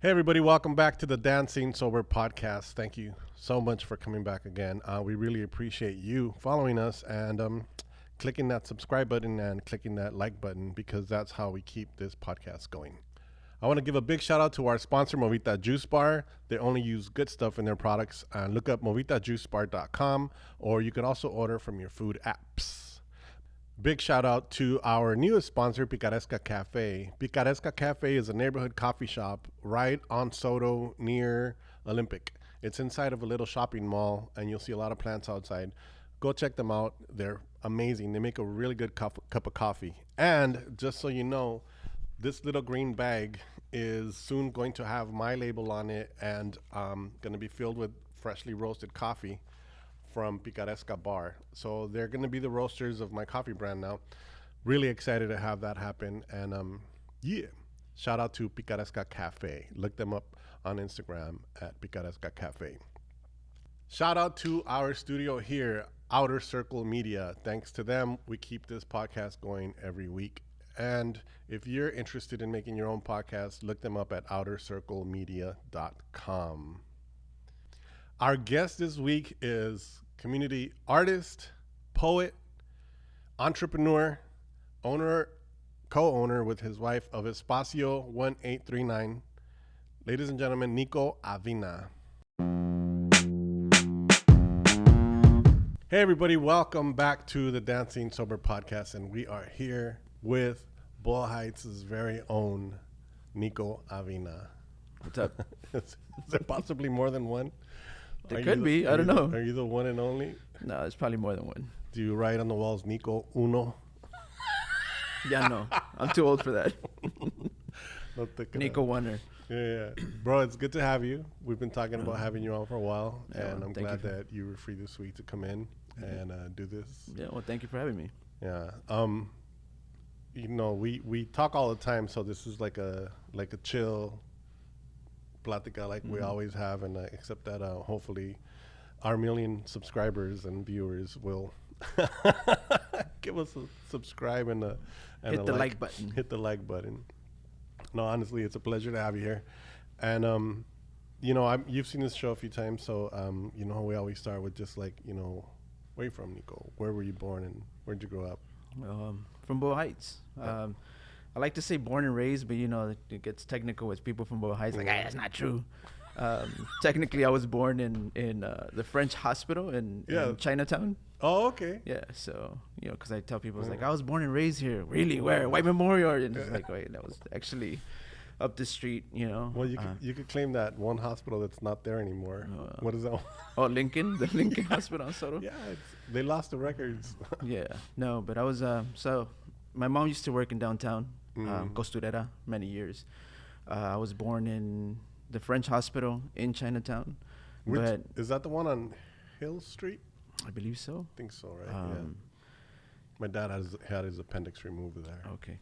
Hey, everybody, welcome back to the Dancing Sober podcast. Thank you so much for coming back again. We really appreciate you following us and clicking that subscribe button and clicking that like button because that's how we keep this podcast going. I want to give a big shout out to our sponsor, MOVITA Juice Bar. They only use good stuff in their products. Look up movitajuicebar.com, or you can also order from your food apps. Big shout out to our newest sponsor, PICARESCA Cafe. PICARESCA Cafe is a neighborhood coffee shop right on Soto near Olympic. It's inside of a little shopping mall, and you'll see a lot of plants outside. Go check them out. They're amazing. They make a really good cup of coffee. And just so you know, this little green bag is soon going to have my label on it and going to be filled with freshly roasted coffee from Picaresca Bar. So they're going to be the roasters of my coffee brand now. Really excited to have that happen. And yeah, shout out to Picaresca Cafe. Look them up on Instagram at Picaresca Cafe. Shout out to our studio here, Outer Circle Media. Thanks to them, we keep this podcast going every week. And if you're interested in making your own podcast, look them up at outercirclemedia.com. Our guest this week is community artist, poet, entrepreneur, co-owner with his wife of Espacio 1839. Ladies and gentlemen, Nico Avina. Hey everybody, welcome back to the Dancing Sober podcast, and we are here with Boyle Heights' very own Nico Avina. What's up? Is there possibly more than one? There could be. I don't know. Are you the one and only? No, there's probably more than one. Do you write on the walls Nico Uno? Yeah, no. I'm too old for that. Nico Wonder. Yeah. Bro, it's good to have you. We've been talking about having you on for a while, and I'm glad that you were free this week to come in and do this. Yeah, well, thank you for having me. Yeah. You know, we talk all the time, so this is like a chill plática like we always have, and except that hopefully our million subscribers and viewers will give us a subscribe and hit the like button. Hit the like button. No, honestly, it's a pleasure to have you here. And you know, you've seen this show a few times, so you know, we always start with just like, you know, where you from, Nico? Where were you born and where'd you grow up? From Boyle Heights. I like to say born and raised, but you know, it gets technical with people from Boyle Heights. Like, hey, that's not true. Technically, I was born in the French hospital in Chinatown. Oh, okay. Yeah, so, you know, because I tell people, it's like, I was born and raised here. Really? Where? White Memorial? And it's like, wait, that was actually up the street, you know. Well, you could claim that one hospital that's not there anymore. What is that one? Oh, Lincoln? The Lincoln Hospital on Soto? Yeah, they lost the records. Yeah, no, but I was, so my mom used to work in downtown, Costurera, many years. I was born in the French hospital in Chinatown. Is that the one on Hill Street? I believe so. I think so, right? Yeah. My dad had his appendix removed there. Okay.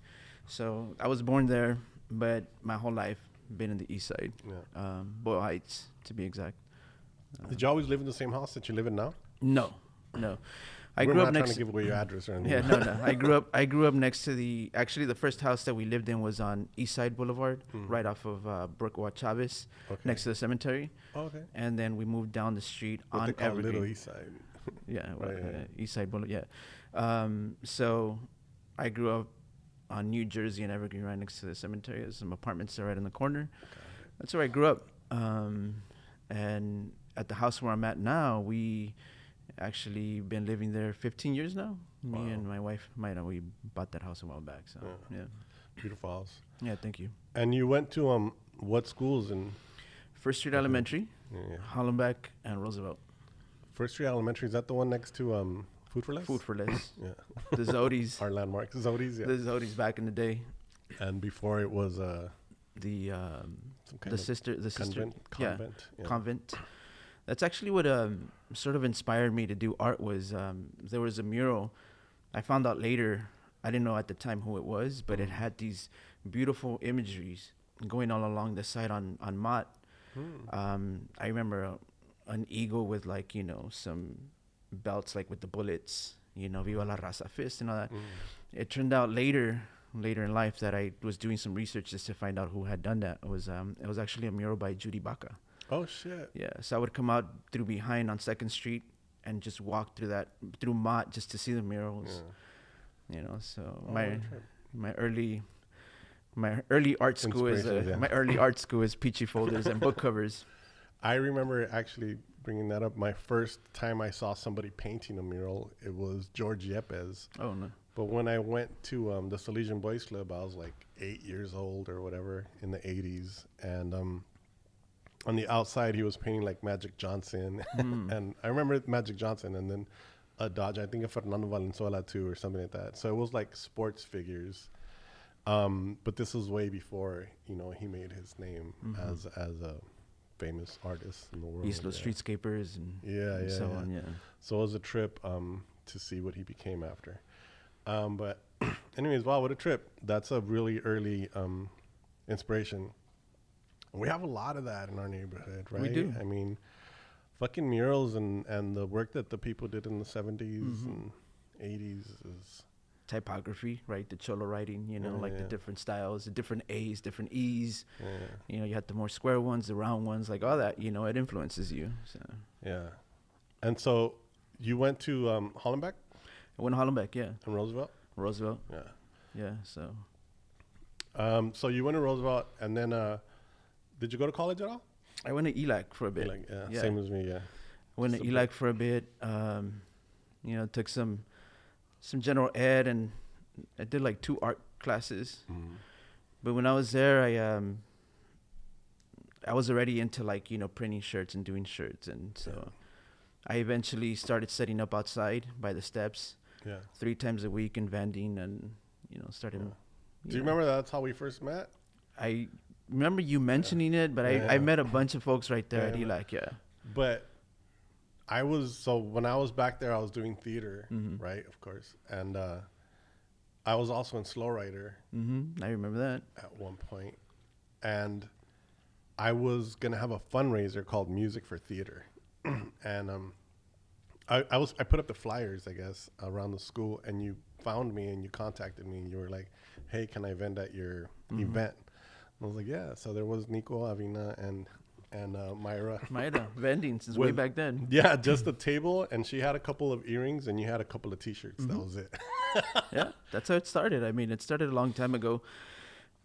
So I was born there, but my whole life been in the east side. Yeah. Boyle Heights, to be exact. Did you always live in the same house that you live in now? No. I grew grew up up next. next. Trying to give away your address or anything. Yeah, no. I grew up next to the first house that we lived in was on East Side Boulevard, right off of Brookwa Chavez, next to the cemetery. Oh, okay. And then we moved down the street what on they call Evergreen. Little East Side. Yeah, right. East Side Boulevard. Yeah. So I grew up on New Jersey and Evergreen, right next to the cemetery. There's some apartments there right in the corner. That's where I grew up. And at the house where I'm at now, we actually been living there 15 years now. Wow. Me and my wife, we bought that house a while back. So yeah. Beautiful house. Yeah, thank you. And you went to what schools in? First Street Elementary, Hollenbeck, and Roosevelt. First Street Elementary, is that the one next to Food for Less? Food for Less. Yeah. The Zodi's. Our landmark, Zodi's. Yeah. The Zodi's back in the day. And before it was the convent. That's actually what sort of inspired me to do art. Was there was a mural I found out later. I didn't know at the time who it was, but it had these beautiful imageries going all along the side on Mott. I remember an eagle with, like, you know, some belts like with the bullets, you know, Viva la Raza fist and all that. It turned out later later in life that I was doing some research just to find out who had done that. It was actually a mural by Judy Baca. Oh shit. Yeah, so I would come out through behind on 2nd Street and just walk through Mott just to see the murals. Yeah. You know, so my early art school my early art school is peachy folders and book covers. I remember actually bringing that up. My first time I saw somebody painting a mural, it was George Yepes. Oh no. But when I went to the Salesian Boys Club, I was like 8 years old or whatever in the 80s. And on the outside, he was painting like Magic Johnson. And I remember Magic Johnson and then a Dodge, I think of Fernando Valenzuela too or something like that. So it was like sports figures. But this was way before, you know, he made his name as a famous artist in the world. These little streetscapers and so on. Yeah. So it was a trip to see what he became after. But anyways, wow, what a trip. That's a really early inspiration. We have a lot of that in our neighborhood, right? We do. I mean, fucking murals and the work that the people did in the 70s and 80s is... Typography, right? The cholo writing, you know, the different styles, the different A's, different E's. You know, you had the more square ones, the round ones, like all that, you know, it influences you. So. Yeah. And so you went to Hollenbeck? I went to Hollenbeck, yeah. In Roosevelt? Roosevelt. Yeah. Yeah, so. So you went to Roosevelt, and then did you go to college at all? I went to ELAC for a bit. ELAC, yeah, same as me, yeah. I went to ELAC for a bit. You know, took some general ed, and I did like 2 art classes. But when I was there, I was already into like, you know, printing shirts and doing shirts. And so I eventually started setting up outside by the steps 3 times a week in Vending, and, you know, started. Do you remember that's how we first met? I remember you mentioning it, but I met a bunch of folks right there at ELAC, But when I was back there, I was doing theater, right? Of course. And I was also in Slow Rider. I remember that. At one point. And I was going to have a fundraiser called Music for Theater. And I put up the flyers, I guess, around the school, and you found me and you contacted me and you were like, hey, can I vend at your event? And I was like, yeah. So there was Nico Avina and Myra Vending since way back then. Yeah, just a table, and she had a couple of earrings, and you had a couple of T-shirts. That was it. Yeah, that's how it started. I mean, it started a long time ago.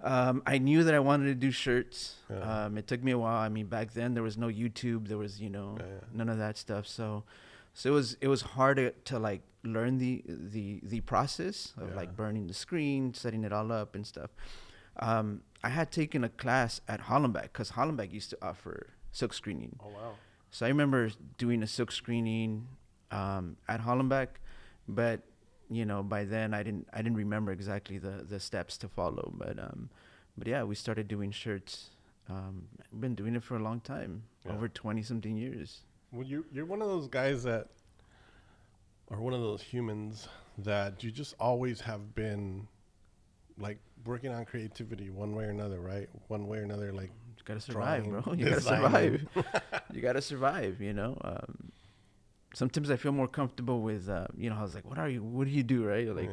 I knew that I wanted to do shirts. It took me a while. I mean, back then there was no YouTube. There was, you know, none of that stuff. So it was hard to like learn the process of like burning the screen, setting it all up and stuff. I had taken a class at Hollenbeck because Hollenbeck used to offer silk screening. Oh, wow. So I remember doing a silk screening at Hollenbeck, but, you know, by then I didn't remember exactly the steps to follow. But yeah, we started doing shirts. I've been doing it for a long time, over 20-something years. Well, you're one of those guys or one of those humans that you just always have been, like, working on creativity one way or another, right? One way or another, like, you gotta survive, bro. You gotta survive. You gotta survive, you know. Sometimes I feel more comfortable with, you know, I was like, what do you do, right? Like,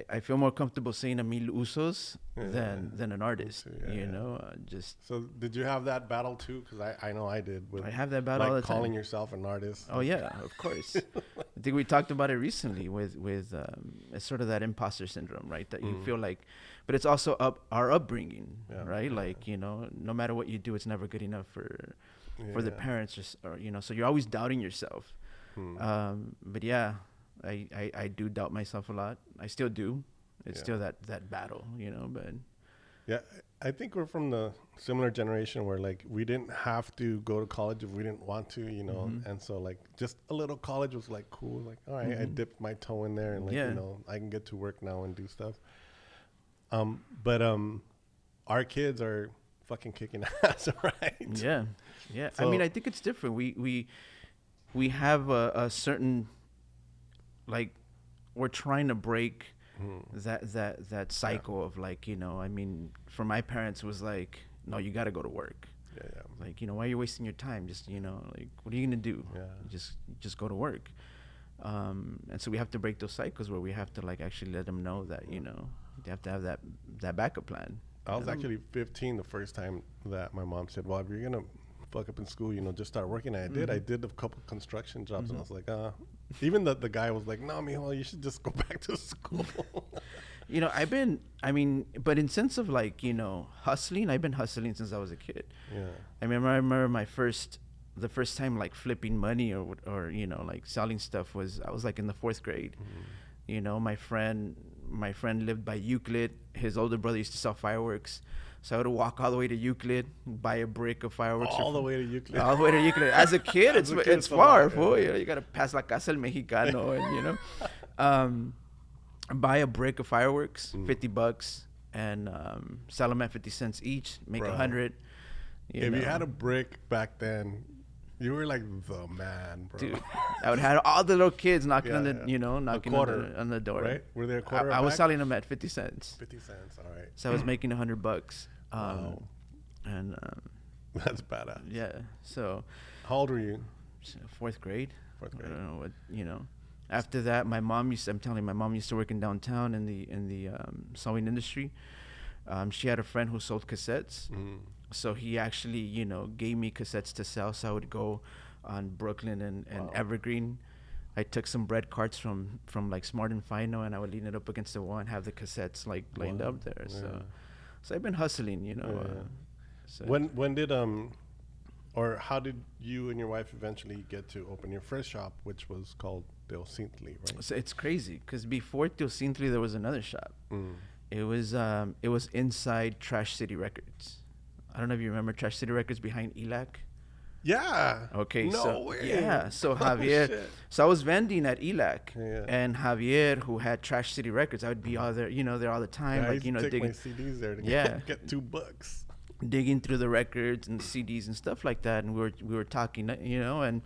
I feel more comfortable saying a mil usos than an artist, you know, just. So did you have that battle too? Because I know I did. I have that battle all the time. Calling yourself an artist. Oh yeah, of course. I think we talked about it recently with it's sort of that imposter syndrome, right? That you feel like, but it's also our upbringing, right? Like, you know, no matter what you do, it's never good enough for the parents, or you know, so you're always doubting yourself. But yeah. I do doubt myself a lot. I still do. It's still that battle, you know, but. Yeah, I think we're from the similar generation where, like, we didn't have to go to college if we didn't want to, you know. And so, like, just a little college was, like, cool. Like, all right, I dipped my toe in there and, like, you know, I can get to work now and do stuff. But our kids are fucking kicking ass, right? Yeah. Yeah. So, I mean, I think it's different. We have a certain... like we're trying to break that cycle of, like, you know, I mean, for my parents it was like, no, you got to go to work. Like, you know, why are you wasting your time? Just, you know, like, what are you going to do? Just go to work. And so we have to break those cycles where we have to like actually let them know that, you know, they have to have that backup plan. I was actually 15 the first time that my mom said, well, if you're going to fuck up in school, you know, just start working. And I did. I did a couple construction jobs, and I was like, even the guy was like, no, mijo, you should just go back to school. You know, but in sense of like, you know, hustling, I've been hustling since I was a kid. Yeah. I remember the first time like flipping money or you know, like selling stuff I was like in the 4th grade. You know, my friend lived by Euclid. His older brother used to sell fireworks. So I would walk all the way to Euclid, buy a brick of fireworks. All the way to Euclid. All the way to Euclid. As a kid, it's far, fool. You know, you got to pass La Casa El Mexicano and, you know. Buy a brick of fireworks, $50, and sell them at 50 cents each, make 100. If you had a brick back then, you were like the man, bro. Dude, I would have all the little kids knocking on the, you know, knocking on the door. Right? Were they a quarter? I was selling them at 50 cents. 50 cents, all right. So I was making $100. Wow. And that's badass. yeah. So how old were you? 4th grade. 4th grade. I don't know what, you know. After that, my mom used to work in downtown in the sewing industry. She had a friend who sold cassettes. So he actually, you know, gave me cassettes to sell. So I would go on Brooklyn and Evergreen. I took some bread carts from like Smart and Fino, and I would lean it up against the wall and have the cassettes like lined up there. So I've been hustling, you know. So when did or how did you and your wife eventually get to open your first shop, which was called Teosintli, right? So it's crazy because before Teosintli there was another shop. It was inside Trash City Records. I don't know if you remember Trash City Records behind ELAC. Yeah. Okay. No way. Yeah. So Javier. So I was vending at ELAC, and Javier, who had Trash City Records, I would be all there, you know, there all the time, like, you know, take digging my CDs there to get $2, digging through the records and the CDs and stuff like that, and we were talking, you know, and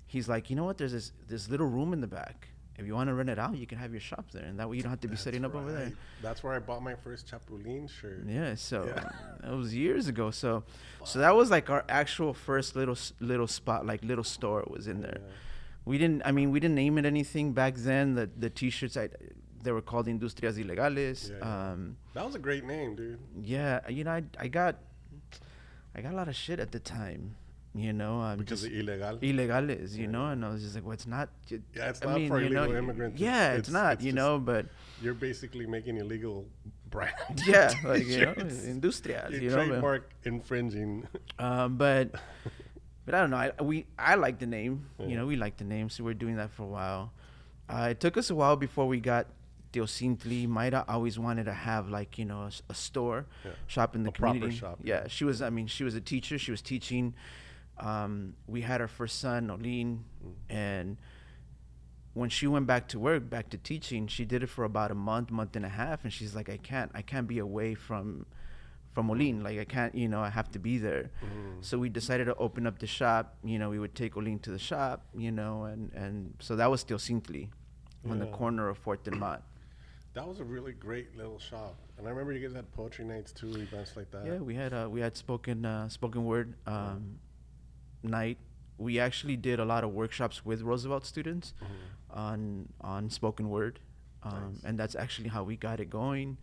he's like, you know what? There's this little room in the back. If you want to rent it out, you can have your shop there, and that way you don't have to be setting up over there. That's where I bought my first Chapulín shirt. Yeah, so that was years ago. So that was like our actual first little spot, like little store was in there. We didn't name it anything back then. The T-shirts, they were called Industrias Ilegales. That was a great name, dude. Yeah, you know, I got a lot of shit at the time. You know, because of illegales, you know, and I was just like, well, it's not. It's not for illegal immigrants. Yeah, it's not, you know, but you're basically making illegal brand. Yeah, like, you know, industrias, you know, trademark infringing. But I don't know. I like the name. You know, we like the name, so we're doing that for a while. It took us a while before we got Teosintli. Maida always wanted to have, like, you know, a store, shop in the community. Proper shop. Yeah, she was a teacher. She was teaching. We had our first son, Olin, and when she went back to work, back to teaching, she did it for about a month and a half, and she's like, I can't be away from Olin. Like, I can't, you know, I have to be there. So we decided to open up the shop. You know, we would take Olin to the shop, you know, and so that was Teosintli on the corner of 4th and Mott. That was a really great little shop, and I remember you guys had poetry nights too, events like that. Yeah, we had spoken word night. We actually did a lot of workshops with Roosevelt students on spoken word, and that's actually how we got it going.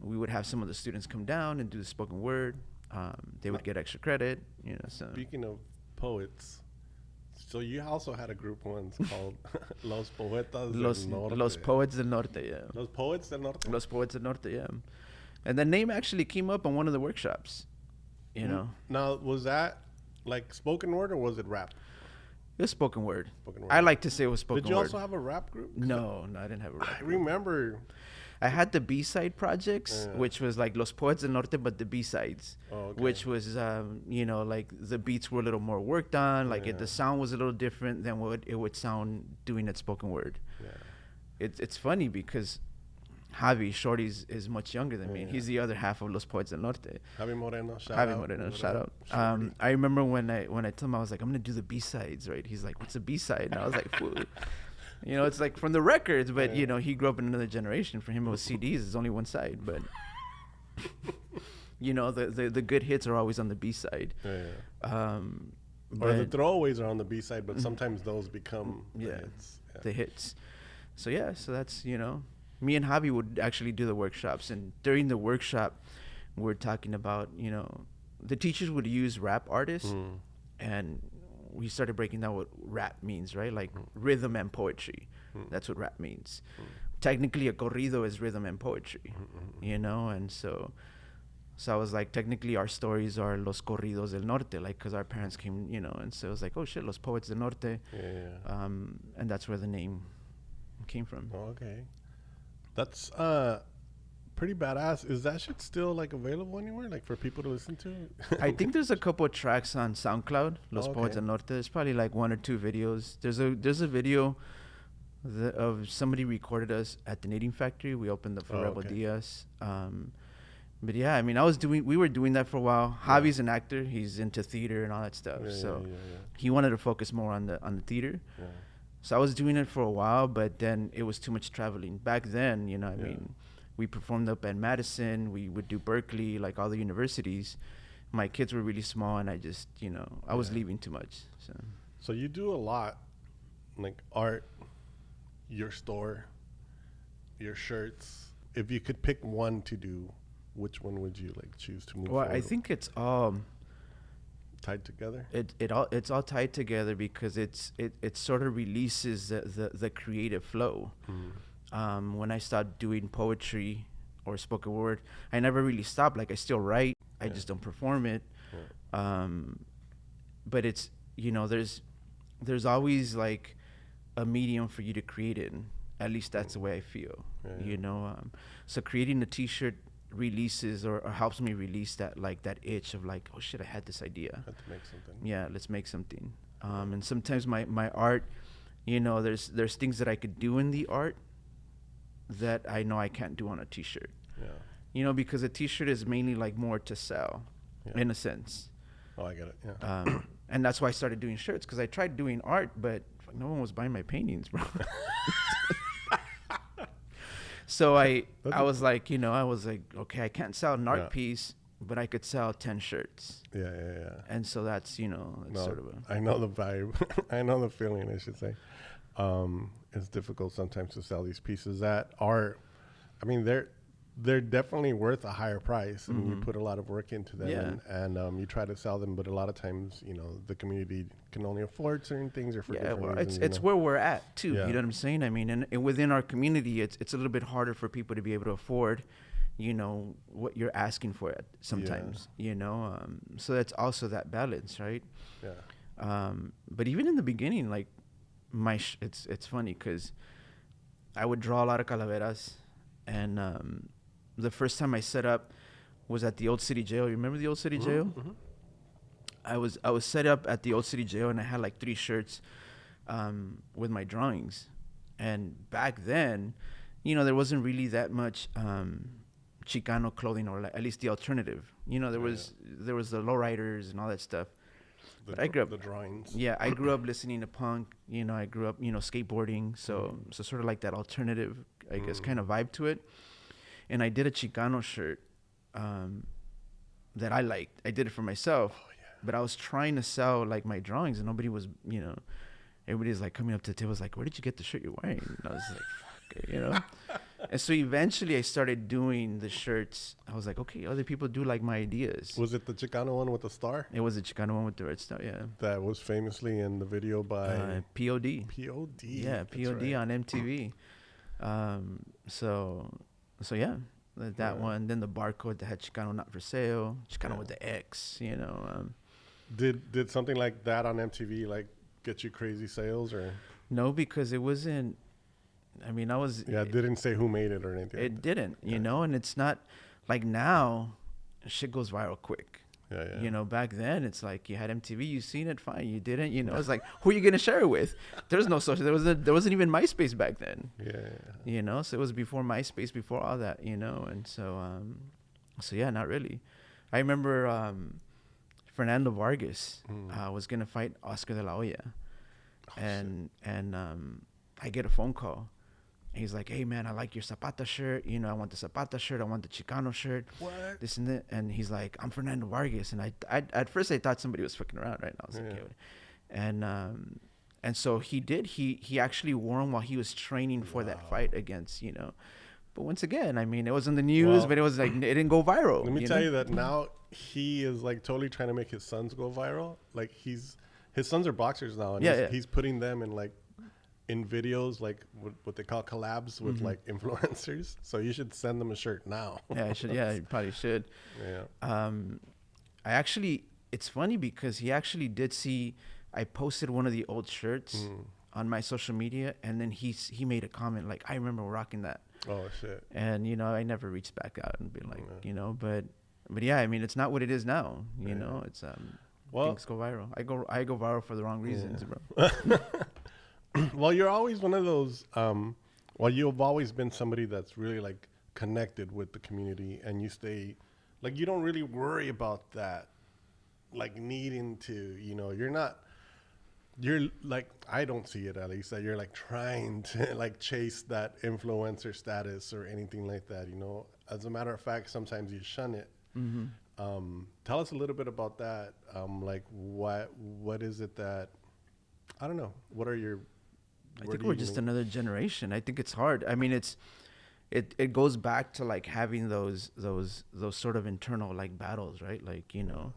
We would have some of the students come down and do the spoken word. They would get extra credit, you know. So speaking of poets, so you also had a group once called Los Poetas del Norte. Los Poets del Norte, yeah. Los Poets del Norte. Los Poets del Norte, yeah. And the name actually came up on one of the workshops, you know. Now, was that like spoken word or was it rap? It was spoken word. I like to say it was spoken word. Did you also have a rap group? No, I didn't have a rap group. I remember. I had the B-side projects, which was like Los Poets del Norte, but the B-sides, which was, you know, like the beats were a little more worked on, like the sound was a little different than what it would sound doing it spoken word. It's funny because Javi, Shorty, is much younger than me. And he's the other half of Los Poets del Norte. Javi Moreno, shout out. I remember when I told him, I was like, I'm going to do the B-sides, right? He's like, what's a B-side? And I was like, fool. You know, it's like from the records, but, you know, he grew up in another generation. For him, it was CDs. It's only one side. But, you know, the good hits are always on the B-side. Or the But throwaways are on the B side, but sometimes those become the Yeah. hits. Yeah. the hits. So yeah, so that's, me and Javi would actually do the workshops, and during the workshop, we're talking about, the teachers would use rap artists, Mm. and we started breaking down what rap means, right? Like rhythm and poetry. That's what rap means. Technically, a corrido is rhythm and poetry, and so I was like, technically, our stories are los corridos del norte, like, because our parents came, and so it was like, oh shit, los poets del norte, Yeah. and that's where the name came from. Oh, okay. That's pretty badass. Is that shit still like available anywhere, like for people to listen to? I think there's a couple of tracks on SoundCloud, Los Okay. Poets del Norte. There's probably like 1 or 2 videos. There's a video of somebody recorded us at the Knitting Factory. We opened up for Rebel Okay. Diaz. But yeah, I mean, we were doing that for a while. Javi's an actor. He's into theater and all that stuff. So Yeah. he wanted to focus more on the theater. Yeah. So I was doing it for a while, but then it was too much traveling. Back then, I Yeah. mean, we performed up at Madison. We would do Berkeley, like all the universities. My kids were really small, and I just, I was Yeah. leaving too much. So you do a lot, like art, your store, your shirts. If you could pick one to do, which one would you like choose to move Well, forward? I think it's tied together. it's all tied together because it sort of releases the creative flow. When I started doing poetry or spoken word, I never really stopped. Like, I still write. I just don't perform it. Yeah. But it's, there's always like a medium for you to create in. At least that's the way I feel. Yeah. So creating a T-shirt releases or helps me release that itch of like, oh shit, I had this idea. Had to make something. Yeah, let's make something. And sometimes my art, there's things that I could do in the art that I know I can't do on a T-shirt. Yeah. Because a T-shirt is mainly like more to sell, Yeah. in a sense. Oh, I get it. Yeah. And that's why I started doing shirts, because I tried doing art, but no one was buying my paintings, bro. So I was like, okay, I can't sell an art Yeah. piece, but I could sell 10 shirts. Yeah. And so that's, No, sort of I know the vibe. I know the feeling, I should say. It's difficult sometimes to sell these pieces that are, I mean, they're definitely worth a higher price. I mean, you put a lot of work into them, Yeah. and you try to sell them, but a lot of times, the community can only afford certain things or for different reasons. it's where we're at too. Yeah. You know what I'm saying? I mean, and within our community, it's a little bit harder for people to be able to afford, what you're asking for it sometimes. So that's also that balance, right? Yeah. But even in the beginning, like it's funny because I would draw a lot of calaveras, and the first time I set up was at the Old City Jail. You remember the Old City Jail? Mm-hmm. I was set up at the Old City Jail, and I had like 3 shirts with my drawings. And back then, there wasn't really that much Chicano clothing, or like, at least the alternative. There was the lowriders and all that stuff. But I grew up the drawings. Yeah, I grew up listening to punk. I grew up, skateboarding. So sort of like that alternative, I guess, kind of vibe to it. And I did a Chicano shirt that I liked. I did it for myself. Oh, yeah. But I was trying to sell like my drawings, and nobody was, everybody's like coming up to the table, was like, "Where did you get the shirt you're wearing?" And I was like, "Fuck," And so eventually I started doing the shirts. I was like, okay, other people do like my ideas. Was it the Chicano one with the star? It was the Chicano one with the red star, yeah. That was famously in the video by POD. POD. Yeah, That's POD right. on MTV. So yeah, that one. Then the barcode that had Chicano not for sale, Chicano with the X, Did something like that on MTV like get you crazy sales or? No, because it wasn't. I mean, I was. Yeah, it didn't say who made it or anything. It didn't, and it's not like now. Shit goes viral quick. Yeah. Back then it's like you had MTV, you seen it, fine. You didn't, it's like, who are you gonna share it with? There's no social. There wasn't even MySpace back then. Yeah. So it was before MySpace, before all that, and so yeah, not really. I remember Fernando Vargas was gonna fight Oscar de la Hoya, and I get a phone call, He's like, hey man, I like your Zapata shirt. You know, I want the Zapata shirt. I want the Chicano shirt. What? This and that. And he's like, I'm Fernando Vargas. And I at first I thought somebody was fucking around, right? And I was like, yeah. And so he did. He actually wore them while he was training for that fight against, you know. But once again, I mean, it was in the news, but it was like, it didn't go viral. Let me tell you that now he is like totally trying to make his sons go viral. Like his sons are boxers now, and he's putting them in like in videos, like what they call collabs with like influencers. So you should send them a shirt now. Yeah, I should. Yeah, you probably should. Yeah. I actually, it's funny because he actually did see. I posted one of the old shirts on my social media, and then he made a comment like, "I remember rocking that." Oh shit! And you know, I never reached back out and be like, you know, but yeah, I mean, it's not what it is now. You know, it's things go viral. I go viral for the wrong reasons, bro. Well, you're always one of those. Well, you've always been somebody that's really like connected with the community, and you stay, like, you don't really worry about that, like needing to, you know, you're like, I don't see it at least, that you're like trying to like chase that influencer status or anything like that, you know. As a matter of fact, sometimes you shun it. Tell us a little bit about that. Like what is it that, I don't know, what are your, I think we're just another generation. I think it's hard. I mean, it goes back to like having those sort of internal like battles, right? Like, you know,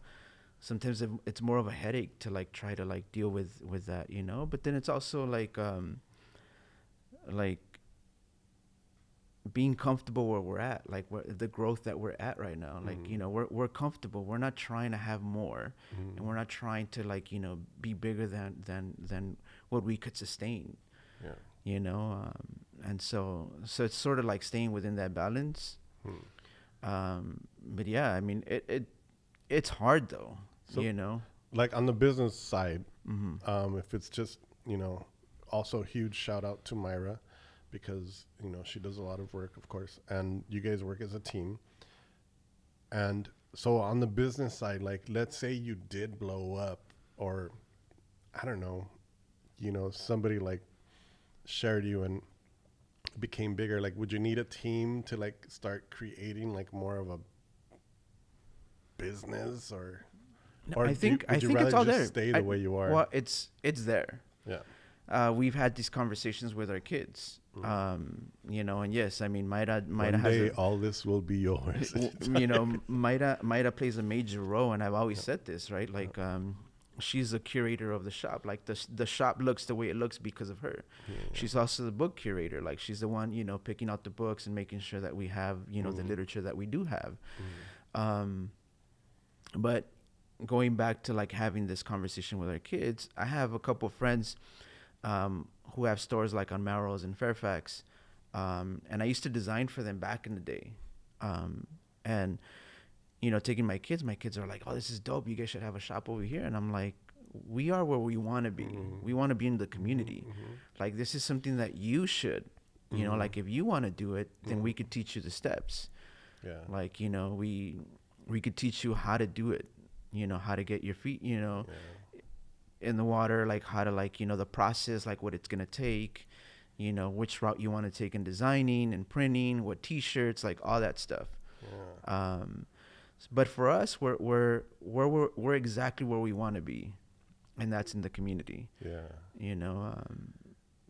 sometimes it's more of a headache to like try to like deal with that, you know. But then it's also like being comfortable where we're at, like the growth that we're at right now. Like, you know, we're comfortable. We're not trying to have more, and we're not trying to like, you know, be bigger than what we could sustain. Yeah. You know, and so it's sort of like staying within that balance. But yeah, I mean, it's hard though. So, you know, like on the business side, if it's just, you know, also huge shout out to Myra, because, you know, she does a lot of work, of course, and you guys work as a team. And so on the business side, like, let's say you did blow up, or I don't know, you know, somebody like shared you and became bigger. Like, would you need a team to like start creating like more of a business, or I think it's all there. Stay the way you are. Well, it's there. Yeah. We've had these conversations with our kids. You know, and yes, I mean, Mayra One has day all this will be yours. You know, Mayra plays a major role, and I've always said this, right? Like, she's a curator of the shop. Like the shop looks the way it looks because of her. She's also the book curator. Like, she's the one, you know, picking out the books and making sure that we have, you know, the literature that we do have. But going back to like having this conversation with our kids, I have a couple of friends who have stores like on Melrose and Fairfax, and I used to design for them back in the day. And you know, taking my kids are like, oh, this is dope, you guys should have a shop over here. And I'm like, we are where we want to be. We want to be in the community. Like, this is something that you should, you know, like, if you want to do it, then we could teach you the steps. Like, you know, we could teach you how to do it, you know, how to get your feet, you know, in the water, like how to, like, you know, the process, like what it's going to take, you know, which route you want to take in designing and printing, what T-shirts, like all that stuff. But for us, we're exactly where we want to be, and that's in the community. You know,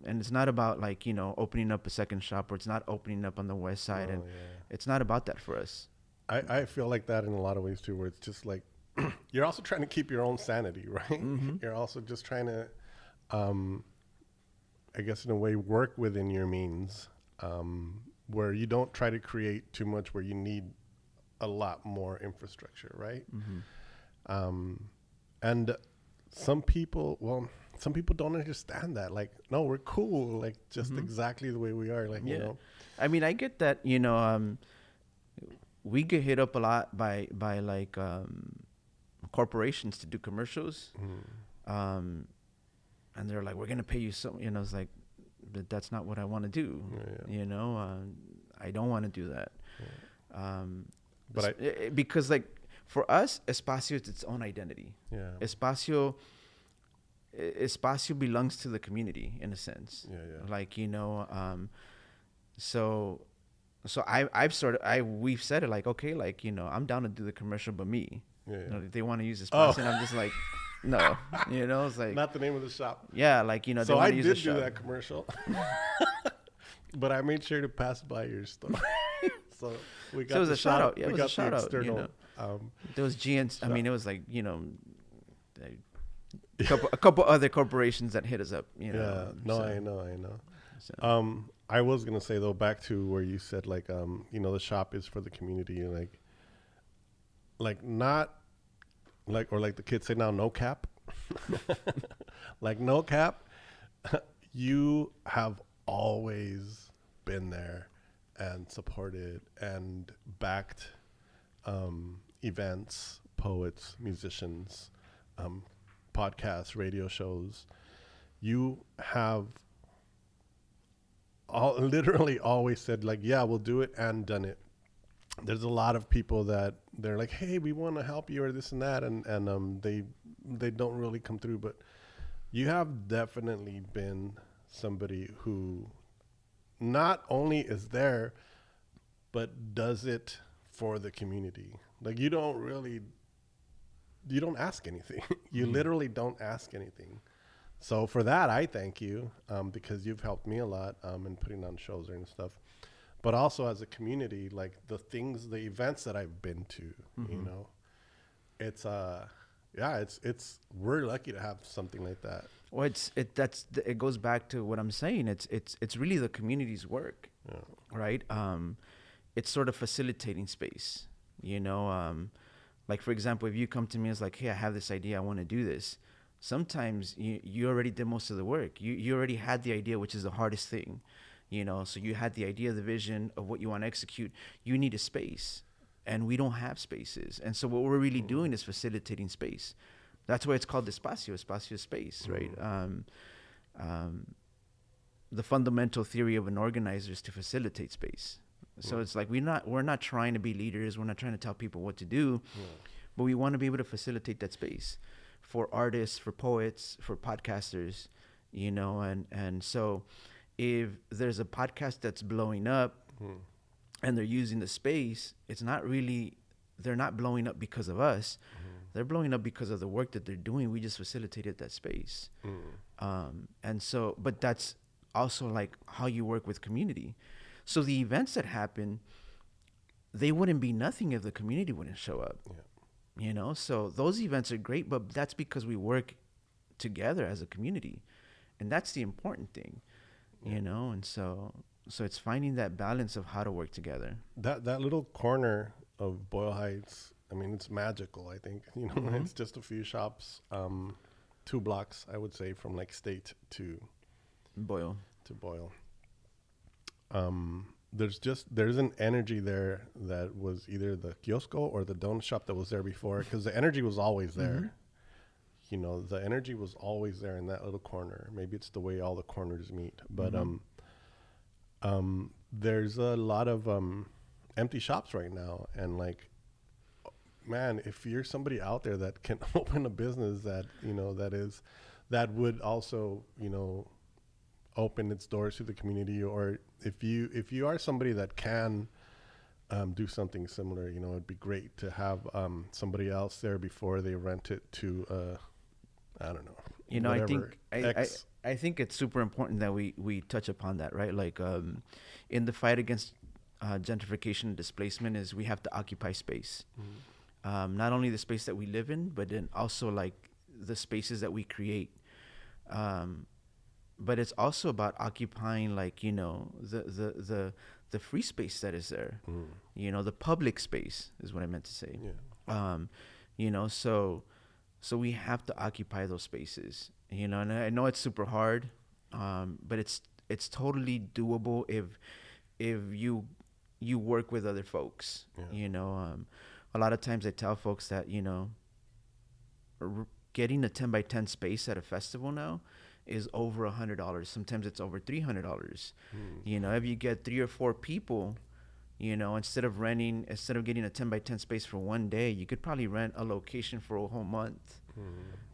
and it's not about like, you know, opening up a second shop, or it's not opening up on the west side, and it's not about that for us. I feel like that in a lot of ways too, where it's just like you're also trying to keep your own sanity, right? You're also just trying to, I guess in a way, work within your means, where you don't try to create too much, where you need a lot more infrastructure, right? And some people don't understand that. Like, no, we're cool, like just exactly the way we are. Like, you know, I mean, I get that, you know, we get hit up a lot by like corporations to do commercials, and they're like, we're gonna pay you some, you know. It's like, but that's not what I want to do. You know, I don't want to do that. But because like for us, Espacio is its own identity. Espacio belongs to the community in a sense. Like, you know, So we've said it like, okay, like, I'm down to do the commercial, but me, if they want to use the spot, and I'm just like, no, it's like not the name of the shop. Yeah, like, So they want I to use did the do shop. that commercial, but I made sure to pass by your store. So we got So it was the a shout out. Yeah, we it was a got shout the out. external. There was GNC. I mean, it was like, a couple other corporations that hit us up. Yeah, no, so. I know. So. I was gonna say though, back to where you said like, the shop is for the community, like not like, or like the kids say now, no cap, like no cap. You have always been there and supported and backed events, poets, musicians, podcasts, radio shows. You have literally always said like, yeah, we'll do it, and done it. There's a lot of people that they're like, hey, we want to help you or this and that, and they don't really come through. But you have definitely been somebody who not only is there, but does it for the community. Like you don't ask anything. You literally don't ask anything. So for that, I thank you, because you've helped me a lot in putting on shows and stuff. But also as a community, like the events that I've been to, it's we're lucky to have something like that. Well, it goes back to what I'm saying. It's really the community's work, right? It's sort of facilitating space, like for example, if you come to me as like, hey, I have this idea, I want to do this. Sometimes you already did most of the work. You already had the idea, which is the hardest thing, so you had the idea, the vision of what you want to execute. You need a space, and we don't have spaces. And so what we're really doing is facilitating space. That's why it's called espacio space, right? The fundamental theory of an organizer is to facilitate space. So it's like we're not trying to be leaders. We're not trying to tell people what to do, but we want to be able to facilitate that space for artists, for poets, for podcasters, and so if there's a podcast that's blowing up and they're using the space, they're not blowing up because of us. They're blowing up because of the work that they're doing. We just facilitated that space. And so, but that's also like how you work with community. So the events that happen, they wouldn't be nothing if the community wouldn't show up. So those events are great, but that's because we work together as a community, and that's the important thing, and so it's finding that balance of how to work together. That little corner of Boyle Heights, I mean, it's magical. I think, it's just a few shops, 2 blocks, I would say, from like State to Boyle. There's an energy there that was either the kiosco or the donut shop that was there before, because the energy was always there. The energy was always there in that little corner. Maybe it's the way all the corners meet, but there's a lot of empty shops right now, and like, man, if you're somebody out there that can open a business that that would also open its doors to the community, or if you are somebody that can do something similar, it'd be great to have somebody else there before they rent it to I don't know. I think it's super important that we touch upon that, right? Like in the fight against gentrification and displacement, is we have to occupy space. Not only the space that we live in, but then also like the spaces that we create. But it's also about occupying, like, the free space that is there, the public space is what I meant to say. So we have to occupy those spaces, and I know it's super hard, but it's totally doable if you work with other folks. A lot of times I tell folks that, getting a 10 by 10 space at a festival now is over $100. Sometimes it's over $300. If you get 3 or 4 people, instead of getting a 10 by 10 space for one day, you could probably rent a location for a whole month,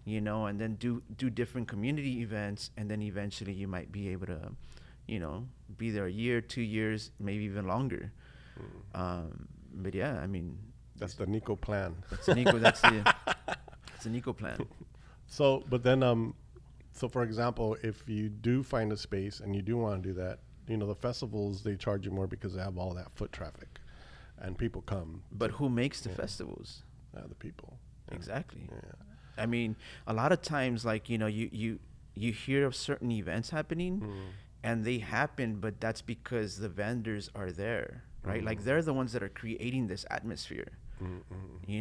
and then do different community events. And then eventually you might be able to, be there a year, 2 years, maybe even longer. But yeah, I mean, That's the Nico plan. that's the Nico. That's the Nico plan. So, but then, so for example, if you do find a space and you do want to do that, the festivals, they charge you more because they have all that foot traffic and people come. But who makes the festivals? The people. Yeah. Exactly. Yeah. I mean, a lot of times, like, you hear of certain events happening and they happen, but that's because the vendors are there, right? Like, they're the ones that are creating this atmosphere.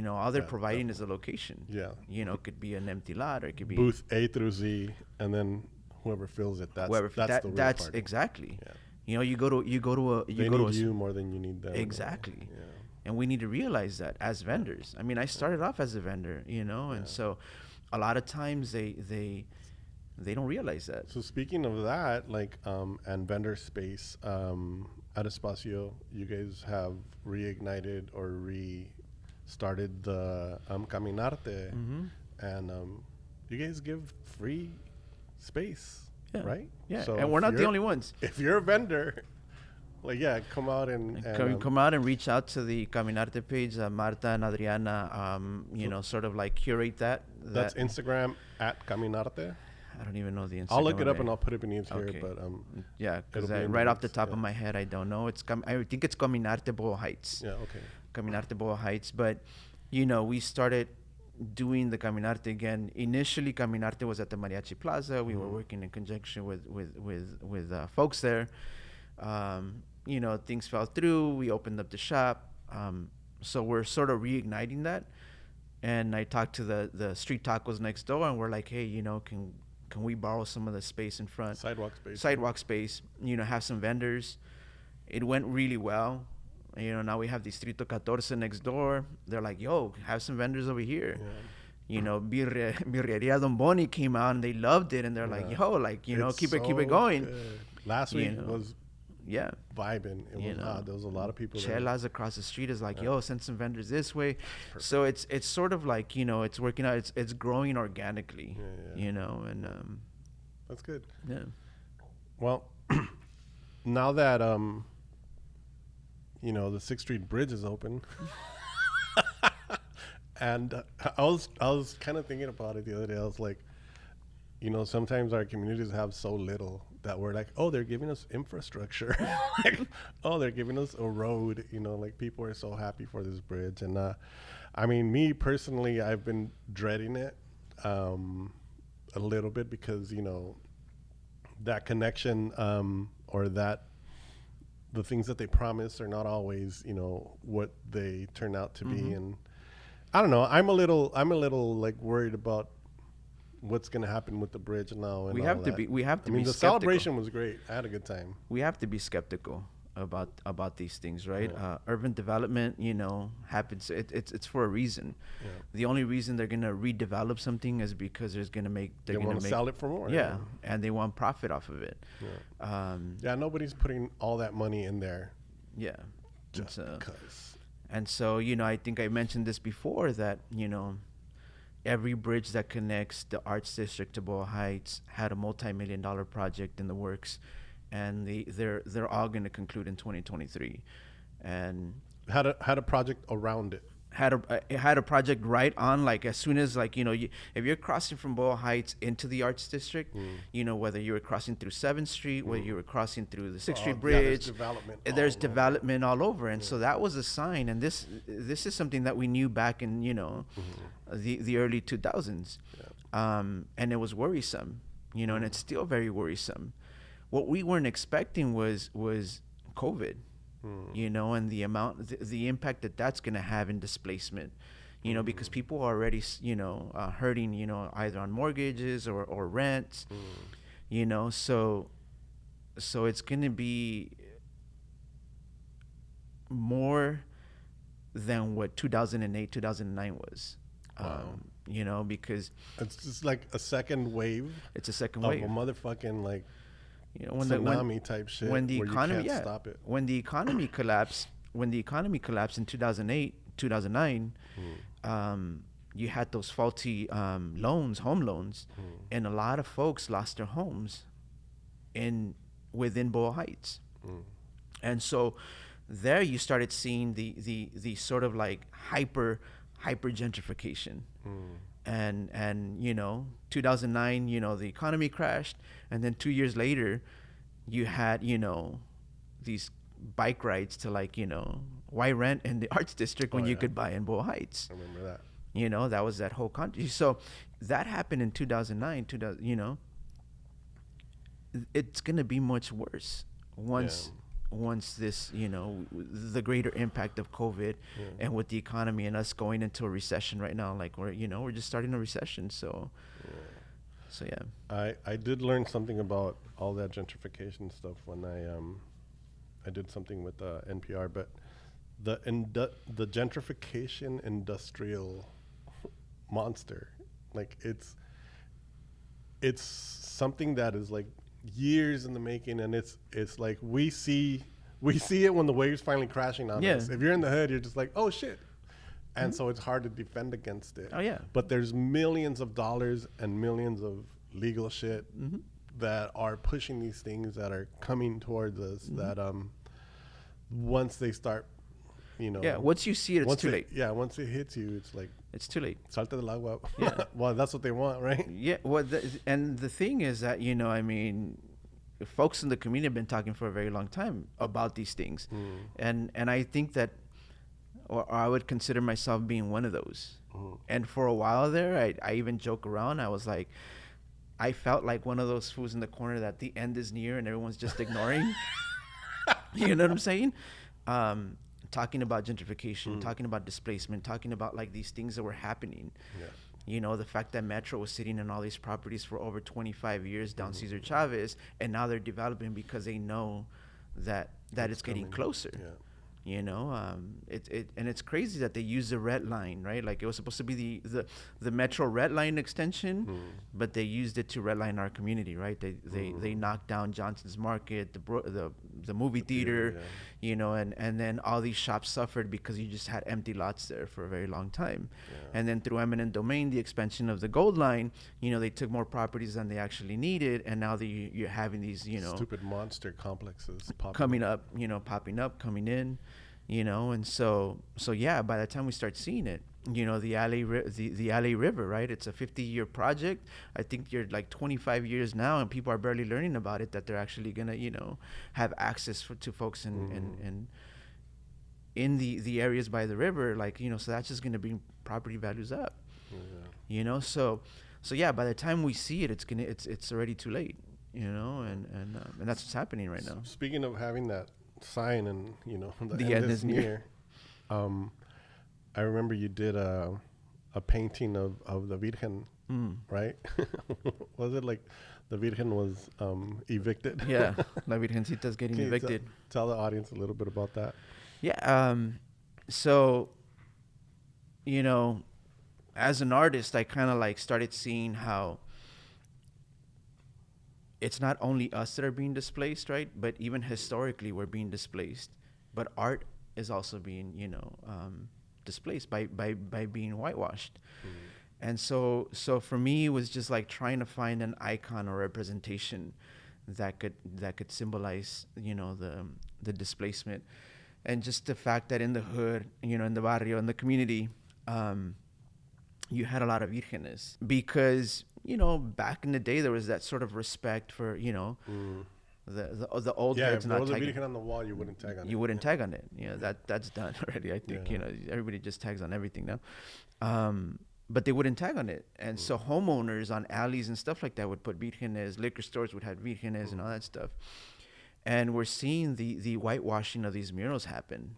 All they're providing is a location. Yeah. It could be an empty lot, or it could be booth A through Z, and then whoever fills it, that's the real that's party. exactly. Yeah. You go to a They need you more than you need them. Exactly. Yeah. And we need to realize that as vendors. I mean, I started off as a vendor, and so a lot of times they don't realize that. So speaking of that, like, and vendor space, at Espacio, you guys have reignited or restarted the Caminarte, and you guys give free space, right? Yeah, So and we're if not the only ones. If you're a vendor, like, come out and come out and reach out to the Caminarte page, Marta and Adriana, sort of like curate that. That's Instagram at Caminarte. I don't even know the Instagram. I'll look it up and I'll put it beneath here, but yeah, because right off the top of my head, I don't know. I think it's Caminarte Boyle Heights. Yeah, okay. Caminarte Boyle Heights, but we started doing the Caminarte again. Initially, Caminarte was at the Mariachi Plaza. We were working in conjunction with folks there. Things fell through. We opened up the shop. So we're sort of reigniting that. And I talked to the street tacos next door, and we're like, hey, can we borrow some of the space in front? Sidewalk space, have some vendors. It went really well. Now we have Distrito 14 next door. They're like, yo, have some vendors over here. Yeah. Birreria Don Boni came out and they loved it. And they're like, yo, like, keep it going. Good. Last week was vibing. It was there was a lot of people Chelas there. Across the street is like, yo, send some vendors this way. Perfect. So it's sort of like, it's working out. It's growing organically, and that's good. Yeah. Well, now that the 6th Street Bridge is open, and I was kind of thinking about it the other day. I was like, sometimes our communities have so little that we're like, oh, they're giving us infrastructure. Like, oh, they're giving us a road. Like, people are so happy for this bridge. And I mean, me personally, I've been dreading it a little bit because, that connection or that the things that they promise are not always, what they turn out to be. And I don't know. I'm a little like worried about what's going to happen with the bridge now. And we have to be the skeptical. celebration was great. I had a good time. We have to be skeptical about these things, right? Urban development, happens. It's for a reason. Yeah. The only reason they're gonna redevelop something is because they want to sell it for more. Yeah, and they want profit off of it. Yeah. Nobody's putting all that money in there. Yeah, just because. And so I think I mentioned this before that every bridge that connects the Arts District to Boyle Heights had a multi-million-dollar project in the works. And they're all going to conclude in 2023, and had a project around it. Had a project right on, like, as soon as, like, if you're crossing from Boyle Heights into the Arts District, whether you were crossing through 7th Street, whether you were crossing through the 6th Street Bridge, there's development all over. And so that was a sign. And this is something that we knew back in the early 2000s, and it was worrisome, and it's still very worrisome. What we weren't expecting was COVID, and the impact that's going to have in displacement, because people are already, hurting, either on mortgages or rent, so it's going to be more than what 2008, 2009 was. Wow. Because it's just like a second wave. It's a second wave of a motherfucking, like, when tsunami type shit. When the economy, you can't stop it. When the economy collapsed, in 2008, 2009, you had those faulty home loans, and a lot of folks lost their homes in within Boyle Heights. And so there you started seeing the sort of like hyper gentrification. And 2009, the economy crashed, and then 2 years later you had these bike rides to like why rent in the arts district when you could buy in Boyle Heights. I remember that. That was that whole country. So that happened in 2009. It's gonna be much worse once this, the greater impact of COVID and with the economy and us going into a recession right now, like we're just starting a recession. So I did learn something about all that gentrification stuff when I did something with NPR, but the gentrification industrial monster, like it's something that is like years in the making, and it's like we see it when the waves finally crashing on us. If you're in the hood, you're just like, oh shit. And so it's hard to defend against it. Oh yeah. But there's millions of dollars and millions of legal shit that are pushing these things that are coming towards us, that once they start, once you see it, it's too late. Yeah, once it hits you, it's like, it's too late. Salte del agua. Yeah. Well, that's what they want, right? Yeah. Well, and the thing is that, folks in the community have been talking for a very long time about these things. And I think that, or I would consider myself being one of those. And for a while there, I even joke around. I was like, I felt like one of those fools in the corner that the end is near and everyone's just ignoring. You know what I'm saying? Talking about gentrification, talking about displacement, talking about like these things that were happening. The fact that Metro was sitting on all these properties for over 25 years down Cesar Chavez, and now they're developing because they know that it's getting closer. And it's crazy that they use the red line, right? Like it was supposed to be the Metro red line extension, but they used it to redline our community, right? They knocked down Johnson's Market, the movie theater, and then all these shops suffered because you just had empty lots there for a very long time. And then through eminent domain, the expansion of the Gold Line, they took more properties than they actually needed, and now you're having these, stupid monster complexes popping up, coming in. And so by the time we start seeing it, the LA River, right? It's a 50-year project. I think you're like 25 years now, and people are barely learning about it, that they're actually gonna, have access to folks in the areas by the river, like, so that's just gonna bring property values up. So by the time we see it, it's already too late, and that's what's happening right now. Speaking of having that sign and the end is near. I remember you did a painting of the Virgen, right? Was it like the Virgen was evicted? Yeah, La Virgencita's getting evicted. Tell the audience a little bit about that. Yeah. So, as an artist, I kind of like started seeing how it's not only us that are being displaced, right? But even historically, we're being displaced. But art is also being, displaced by being whitewashed. And so for me, it was just like trying to find an icon or representation that could symbolize, the displacement, and just the fact that in the hood, in the barrio, in the community, you had a lot of virgenes, because back in the day there was that sort of respect for the old heads. Yeah, if there was a Virgen on the wall, you wouldn't tag on it. You wouldn't tag on it. That's done already. I think everybody just tags on everything now. But they wouldn't tag on it, and so homeowners on alleys and stuff like that would put virgenes. Liquor stores would have virgenes and all that stuff. And we're seeing the whitewashing of these murals happen.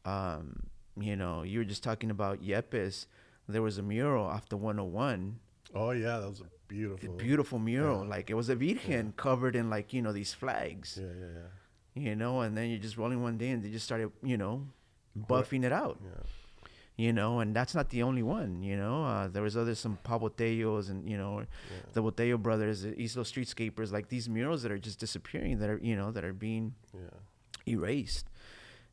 You were just talking about Yepes. There was a mural off the 101. Oh yeah, that was a beautiful mural. Like it was a Virgen covered in like these flags. Yeah. And then you're just rolling one day and they just started buffing it out. And that's not the only one. There was some Pavotellos and the Botello brothers, the East Los Streetscapers, like these murals that are just disappearing, that are that are being erased.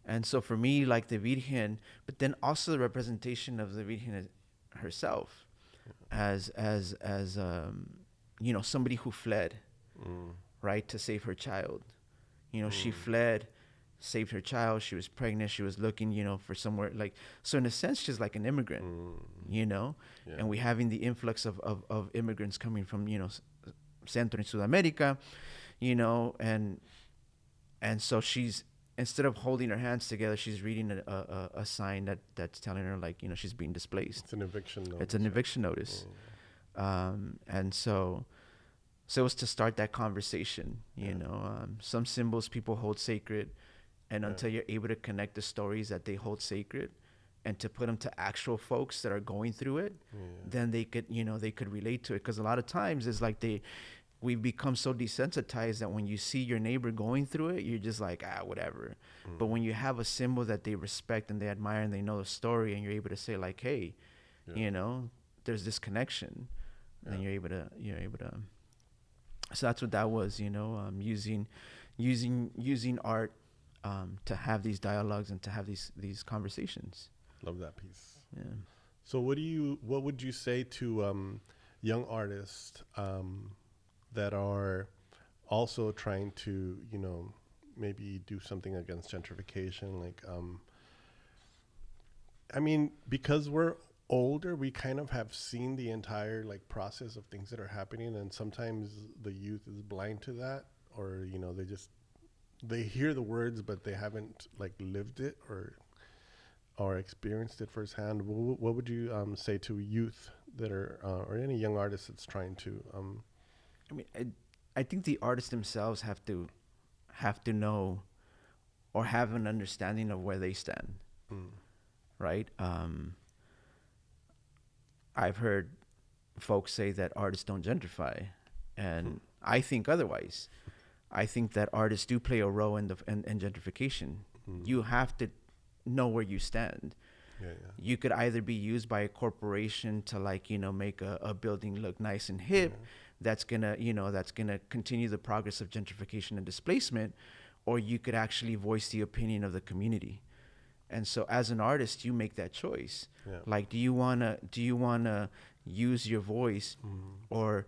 And so for me, like the Virgen, but then also the representation of the Virgen as somebody who fled, right, to save her child. You know, she fled, saved her child. She was pregnant. She was looking, you know, for somewhere like, so in a sense, she's like an immigrant, you know, and we having the influx of immigrants coming from, you know, Centro and South America, you know, and so she's, instead of holding her hands together, she's reading a sign that's telling her, like, you know, she's being displaced. It's an eviction notice. It's an eviction notice. And so it was to start that conversation, you know. Some symbols people hold sacred, and until you're able to connect the stories that they hold sacred and to put them to actual folks that are going through it, then they could, you know, they could relate to it. Because a lot of times it's like we've become so desensitized that when you see your neighbor going through it, you're just like, whatever. But when you have a symbol that they respect and they admire and they know the story, and you're able to say, like, hey, you know, there's this connection, then you're able to. So that's what that was, you know, using art to have these dialogues and to have these conversations. Love that piece. Yeah. So what would you say to young artists that are also trying to, you know, maybe do something against gentrification? Like, I mean, because we're older, we kind of have seen the entire like process of things that are happening, and sometimes the youth is blind to that, or, you know, they hear the words, but they haven't like lived it or experienced it firsthand. What would you say to youth that are or any young artist that's trying to I mean, I think the artists themselves have to know or have an understanding of where they stand, right? I've heard folks say that artists don't gentrify, and I think otherwise. I think that artists do play a role in gentrification. You have to know where you stand. You could either be used by a corporation to, like, you know, make a building look nice and hip, that's gonna continue the progress of gentrification and displacement, or you could actually voice the opinion of the community. And so as an artist, you make that choice. Like, do you wanna use your voice or,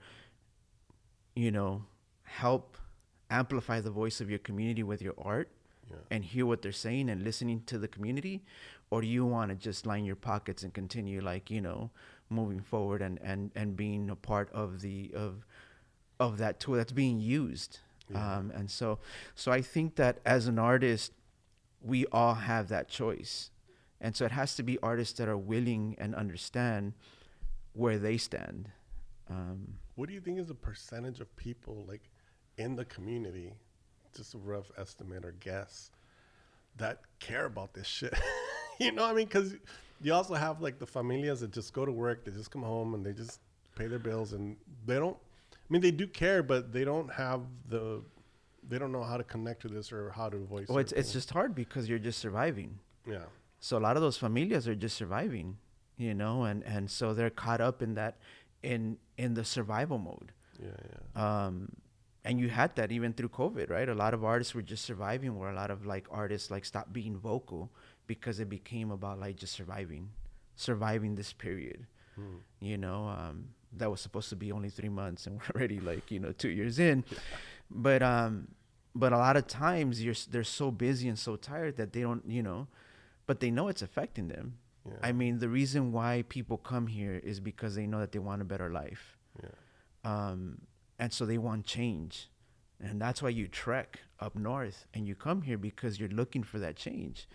you know, help amplify the voice of your community with your art and hear what they're saying and listening to the community? Or do you want to just line your pockets and continue, like, you know, moving forward and being a part of that tool that's being used? And so I think that as an artist, we all have that choice. And so it has to be artists that are willing and understand where they stand. What do you think is the percentage of people, like, in the community, just a rough estimate or guess, that care about this shit? You know what I mean? Because you also have, like, the familias that just go to work, they just come home and they just pay their bills, and they don't, I mean, they do care, but they don't know how to connect to this or how to voice. Well, it's just hard because you're just surviving. Yeah. So a lot of those familias are just surviving, you know, and so they're caught up in that, in the survival mode. And you had that even through COVID, right? A lot of artists were just surviving, where a lot of, like, artists, like, stopped being vocal because it became about, like, just surviving this period, you know, that was supposed to be only 3 months, and we're already, like, you know, 2 years in. But a lot of times they're so busy and so tired that they don't, you know, but they know it's affecting them. I mean, the reason why people come here is because they know that they want a better life. And so they want change. And that's why you trek up north and you come here, because you're looking for that change.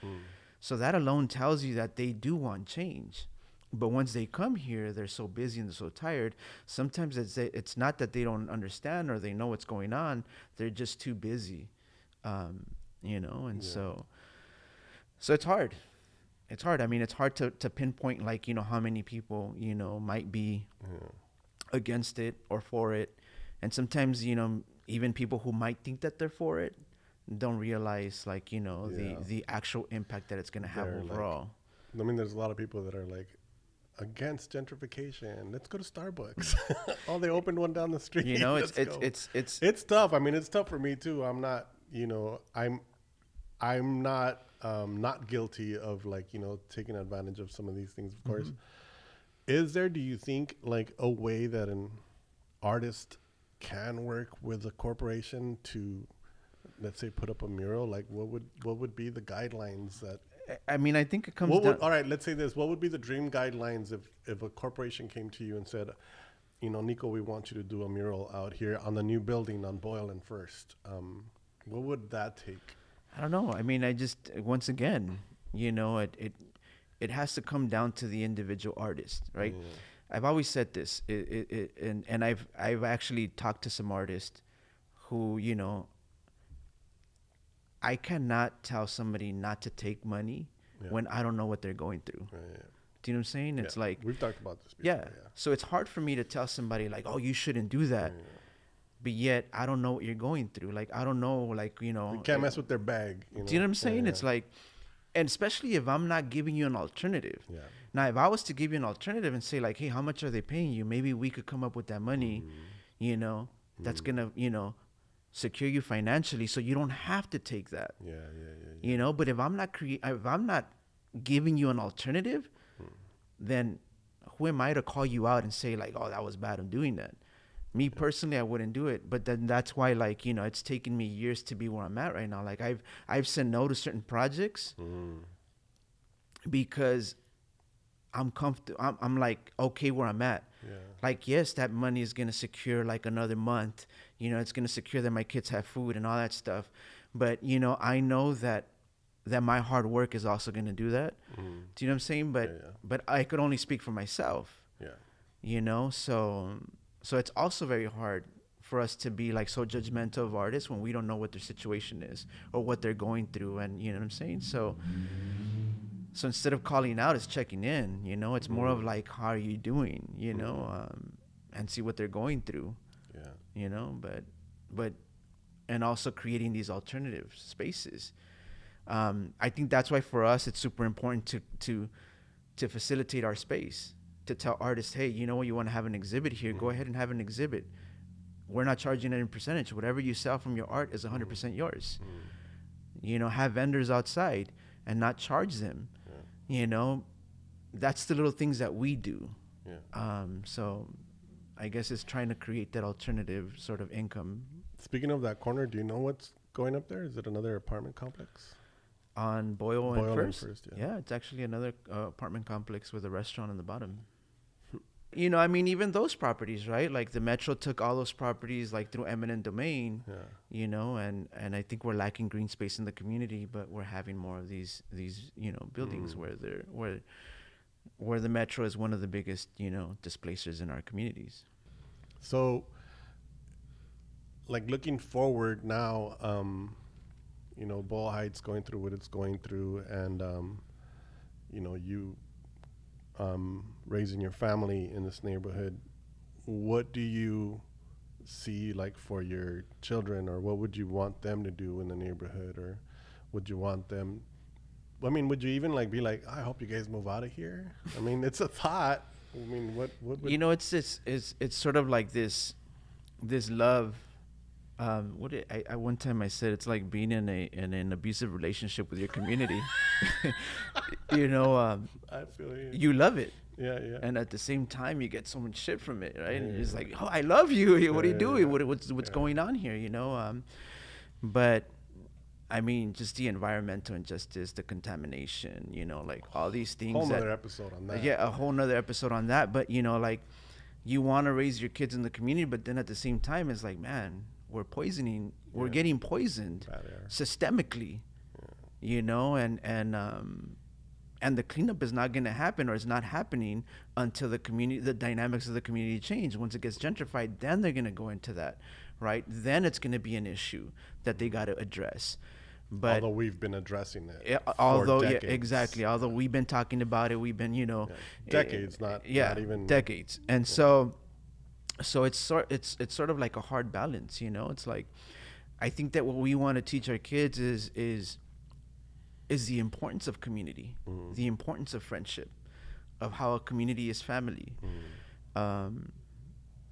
So that alone tells you that they do want change. But once they come here, they're so busy and they're so tired. Sometimes it's not that they don't understand or they know what's going on. They're just too busy, you know. And so it's hard. It's hard. I mean, it's hard to pinpoint, like, you know, how many people, you know, might be against it or for it. And sometimes, you know, even people who might think that they're for it don't realize, like, you know, the actual impact that it's going to have overall. Like, I mean, there's a lot of people that are like, against gentrification, let's go to Starbucks. Oh, they opened one down the street. You know, it's tough. I mean, it's tough for me too. I'm not, you know, I'm not guilty of, like, you know, taking advantage of some of these things, of course. Is there, do you think, like, a way that an artist can work with a corporation to, let's say, put up a mural? Like, what would be the guidelines that? I mean, I think it comes down. All right, let's say this. What would be the dream guidelines if a corporation came to you and said, Nico, we want you to do a mural out here on the new building on Boyle and First? What would that take? I don't know. I mean, once again, it has to come down to the individual artist, right? Yeah. I've always said this, and I've actually talked to some artists who, I cannot tell somebody not to take money when I don't know what they're going through. Do you know what I'm saying? It's like, we've talked about this before. Yeah. So it's hard for me to tell somebody like, oh, you shouldn't do that. But yet I don't know what you're going through. Like, I don't know, like, You can't mess with their bag. Do you know what I'm saying? It's like, and especially if I'm not giving you an alternative. Yeah. Now, if I was to give you an alternative and say like, hey, how much are they paying you? Maybe we could come up with that money, that's going to, secure you financially, so you don't have to take that. Yeah. But if I'm not giving you an alternative, then who am I to call you out and say like, oh, that was bad, I'm doing that? Me personally, I wouldn't do it. But then that's why, like, it's taken me years to be where I'm at right now. Like, I've said no to certain projects because I'm comfortable. I'm like okay where I'm at. Yeah. Like, yes, that money is gonna secure like another month. It's gonna secure that my kids have food and all that stuff. But I know that my hard work is also gonna do that. Do you know what I'm saying? But I could only speak for myself. Yeah. So it's also very hard for us to be like so judgmental of artists when we don't know what their situation is or what they're going through, and you know what I'm saying. So instead of calling out, it's checking in. It's more of like, how are you doing? And see what they're going through. Yeah. But and also creating these alternative spaces. I think that's why for us it's super important to facilitate our space, to tell artists, hey, you want to have an exhibit here, go ahead and have an exhibit. We're not charging any percentage. Whatever you sell from your art is 100% yours. Have vendors outside and not charge them. That's the little things that we do. So I guess it's trying to create that alternative sort of income. Speaking of that corner, do you know what's going up there? Is it another apartment complex? On Boyle and First? Yeah, it's actually another apartment complex with a restaurant on the bottom. I mean, even those properties, right? Like the Metro took all those properties like through eminent domain, and I think we're lacking green space in the community, but we're having more of these buildings where the Metro is one of the biggest, displacers in our communities. So, like looking forward now, Boyle Heights going through what it's going through, and you raising your family in this neighborhood. What do you see like for your children, or what would you want them to do in the neighborhood, or would you want them? I mean, would you even like be like, I hope you guys move out of here? I mean, it's a thought. I mean, what would it's sort of like this love. I one time I said it's like being in an abusive relationship with your community. I feel you. You love it. Yeah. And at the same time, you get so much shit from it, right? And it's like, oh, I love you. What are you doing? What's going on here? But I mean, just the environmental injustice, the contamination, like all these things. Whole nother episode on that. Yeah, a whole nother episode on that. But like, you want to raise your kids in the community, but then at the same time, it's like, man, we're getting poisoned systemically, and the cleanup is not going to happen, or it's not happening until the dynamics of the community change. Once it gets gentrified, then they're going to go into that, right? Then it's going to be an issue that they got to address. But although we've been addressing it, exactly. Although we've been talking about it, we've been, decades, not even decades, and so it's sort of like a hard balance, It's like, I think that what we want to teach our kids is the importance of community, the importance of friendship, of how a community is family, and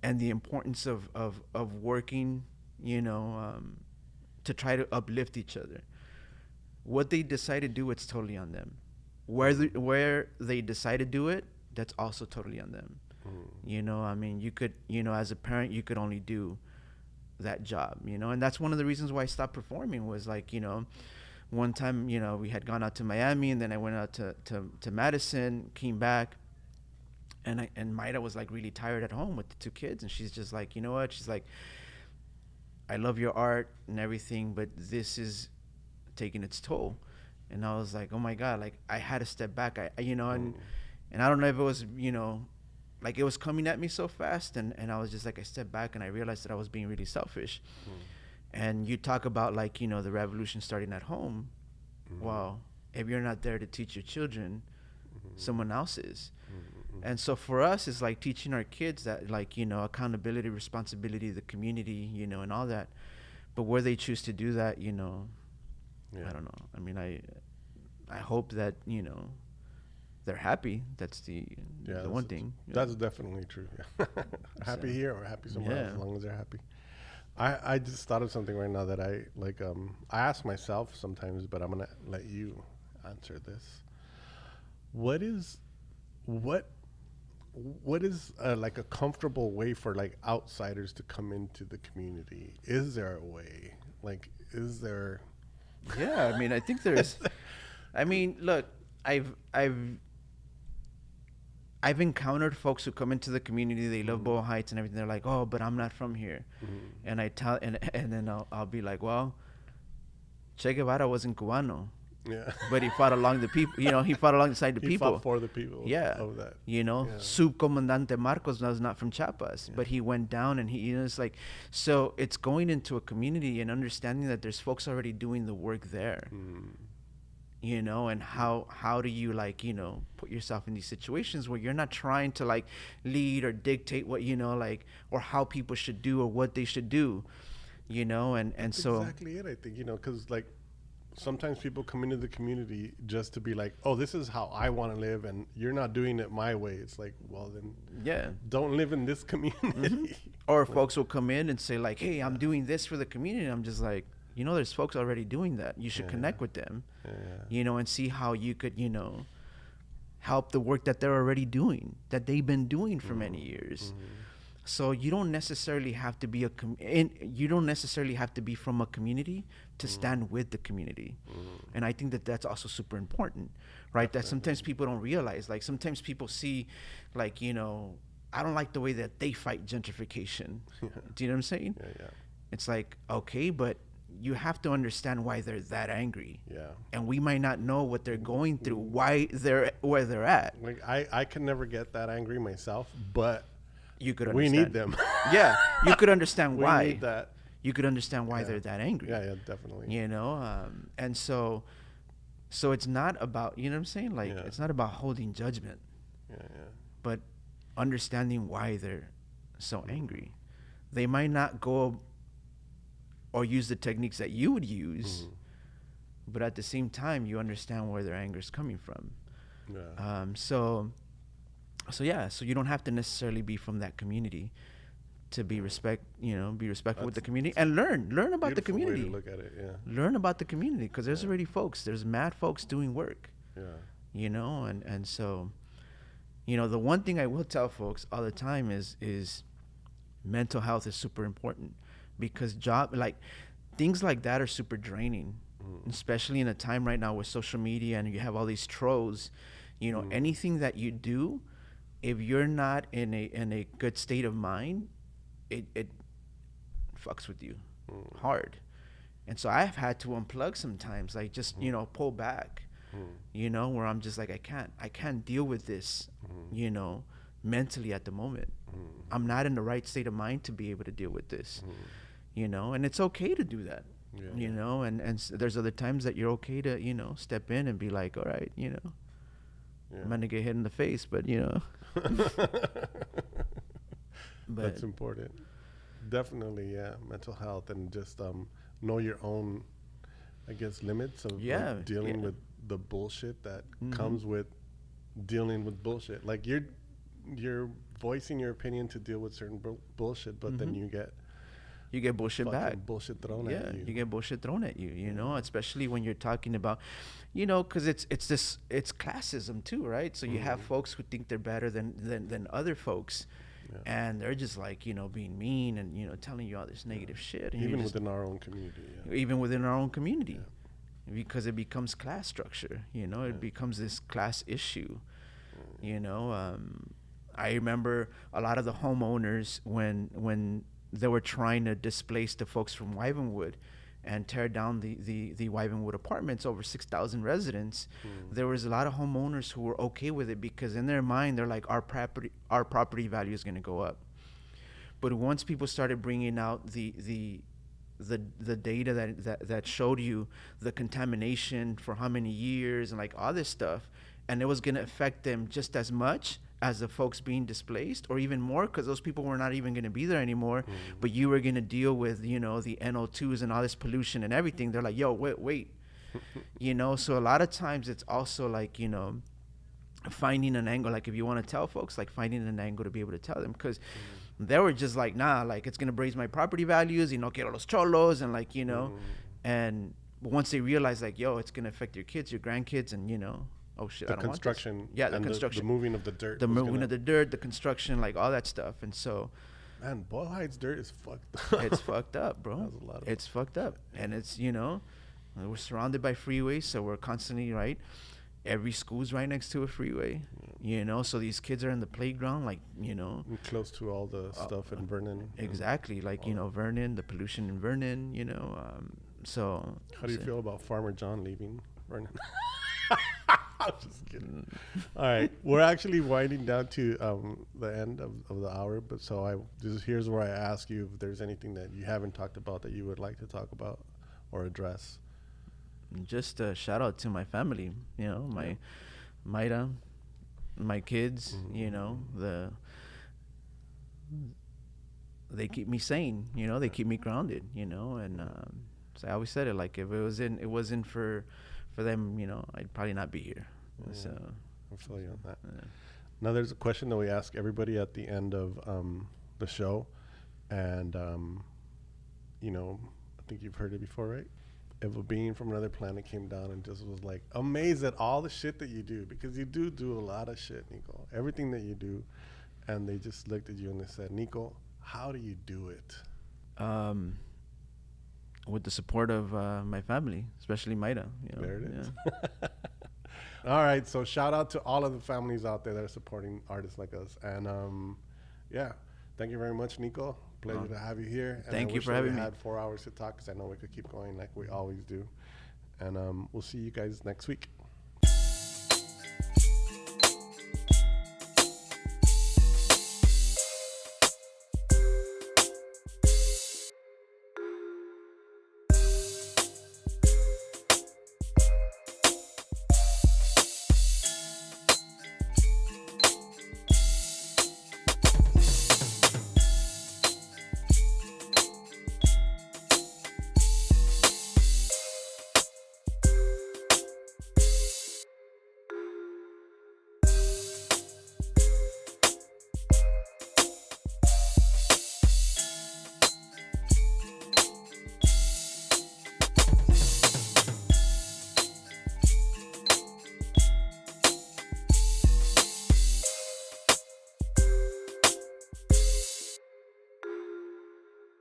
the importance of working, to try to uplift each other. What they decide to do, it's totally on them. Where they decide to do it, that's also totally on them. I mean, you could, as a parent, you could only do that job, you know. And that's one of the reasons why I stopped performing, was like, you know, one time, you know, we had gone out to Miami, and then I went out to Madison, came back, and Maida was like really tired at home with the 2 kids, and she's just like, you know what, she's like, I love your art and everything, but this is taking its toll. And I was like, oh my God, like I had to step back. I you know, and I don't know if it was, you know, like it was coming at me so fast, and I was just like, I stepped back and I realized that I was being really selfish. And you talk about like, you know, the revolution starting at home. Well, if you're not there to teach your children, someone else is. And so for us, it's like teaching our kids that, like, you know, accountability, responsibility, the community, you know, and all that. But where they choose to do that, you know, I don't know. I mean, I hope that, you know, they're happy. That's the one thing. That's definitely true. Happy here or happy somewhere else, as long as they're happy. I just thought of something right now that I like. I ask myself sometimes, but I'm gonna let you answer this. What is like a comfortable way for like outsiders to come into the community? Is there a way? Like, is there? Yeah, I mean, I think there's. I mean, look, I've encountered folks who come into the community. They love Boyle Heights and everything. They're like, oh, but I'm not from here. And I tell, and then I'll be like, well, Che Guevara wasn't Cubano. Yeah. But he fought along the people. You know, he fought alongside the people. He fought for the people. Yeah. Of that. You know, Subcomandante Marcos was not from Chiapas, but he went down, and he, you know, it's like, so it's going into a community and understanding that there's folks already doing the work there. You know, and how do you, like, you know, put yourself in these situations where you're not trying to like lead or dictate what, you know, like, or how people should do or what they should do, you know. And That's so exactly it, I think, you know, because like sometimes people come into the community just to be like, oh, this is how I want to live, and you're not doing it my way. It's like, well, then don't live in this community. Or folks will come in and say like, hey, I'm doing this for the community. I'm just like, you know, there's folks already doing that. You should connect with them, you know, and see how you could, you know, help the work that they're already doing, that they've been doing for many years. So you don't necessarily have to be you don't necessarily have to be from a community to stand with the community. And I think that that's also super important, right? That sometimes people don't realize. Like sometimes people see, like, you know, I don't like the way that they fight gentrification. Do you know what I'm saying? It's like, okay, but you have to understand why they're that angry. And we might not know what they're going through, why they're where they're at. Like I can never get that angry myself, but you could understand. We need them. Yeah, you could understand why. We need that. You could understand why they're that angry. Yeah, definitely. You know, and so it's not about, you know what I'm saying? Like, it's not about holding judgment. But understanding why they're so angry. They might not go or use the techniques that you would use, but at the same time, you understand where their anger is coming from. So you don't have to necessarily be from that community to be respectful with the community, and learn about the community. Way to look at it, Learn about the community, because there's already folks. There's mad folks doing work. You know, and so, you know, the one thing I will tell folks all the time is mental health is super important, because things like that are super draining, especially in a time right now with social media and you have all these trolls. You know, anything that you do, if you're not in a good state of mind, it fucks with you hard. And so I've had to unplug sometimes, like just, you know, pull back, you know, where I'm just like, I can't deal with this, you know, mentally at the moment. I'm not in the right state of mind to be able to deal with this, you know, and it's okay to do that, you know, and there's other times that you're okay to, you know, step in and be like, all right, you know, I'm going to get hit in the face, but, you know. But that's important. Definitely, mental health, and just know your own, I guess, limits of like, dealing with the bullshit that comes with dealing with bullshit. Like you're voicing your opinion to deal with certain bullshit, but then you get bullshit back. Bullshit thrown at you. You get bullshit thrown at you, you know, especially when you're talking about, you know, because it's classism too, right? So you have folks who think they're better than other folks, and they're just like, being mean and, telling you all this negative shit. And even within our own community. Even within our own community. Because it becomes class structure, it becomes this class issue, I remember a lot of the homeowners when they were trying to displace the folks from Wyvenwood and tear down the Wyvenwood apartments, over 6,000 residents, there was a lot of homeowners who were okay with it because in their mind, they're like, our property value is going to go up. But once people started bringing out the data that showed you the contamination for how many years and like all this stuff, and it was going to affect them just as much as the folks being displaced or even more, because those people were not even going to be there anymore, but you were going to deal with the NO2s and all this pollution and everything. They're like, yo, wait so a lot of times it's also like finding an angle, like if you want to tell folks, like finding an angle to be able to tell them, because they were just like, nah, like it's gonna raise my property values, quiero los cholos, and like and once they realize like, yo, it's gonna affect your kids, your grandkids, and oh shit, I don't want this. The construction, the moving of the dirt, the construction, like all that stuff. And so, man, Boyle Heights dirt is fucked up. It's fucked up, bro. It's fucked up, and it's we're surrounded by freeways, so we're constantly right. Every school's right next to a freeway, so these kids are in the playground, like, and close to all the stuff in Vernon. Exactly. Like, Vernon, the pollution in Vernon, so. How do you feel about Farmer John leaving Vernon? I'm just kidding. All right. We're actually winding down to the end of the hour. But here's where I ask you if there's anything that you haven't talked about that you would like to talk about or address. Just a shout out to my family, my MOVITA, my kids, they keep me sane, they keep me grounded, and so I always said it, like if it wasn't for them, I'd probably not be here. So I feel you on that. Now there's a question that we ask everybody at the end of the show, and I think you've heard it before, right? If a being from another planet came down and just was like amazed at all the shit that you do, because you do a lot of shit, Nico, everything that you do, and they just looked at you and they said, Nico, how do you do it? With the support of my family, especially MOVITA. There it is. All right, so shout out to all of the families out there that are supporting artists like us, and thank you very much, Nico. Pleasure to have you here. And thank you for having me. We had 4 hours to talk, because I know we could keep going like we always do. And we'll see you guys next week.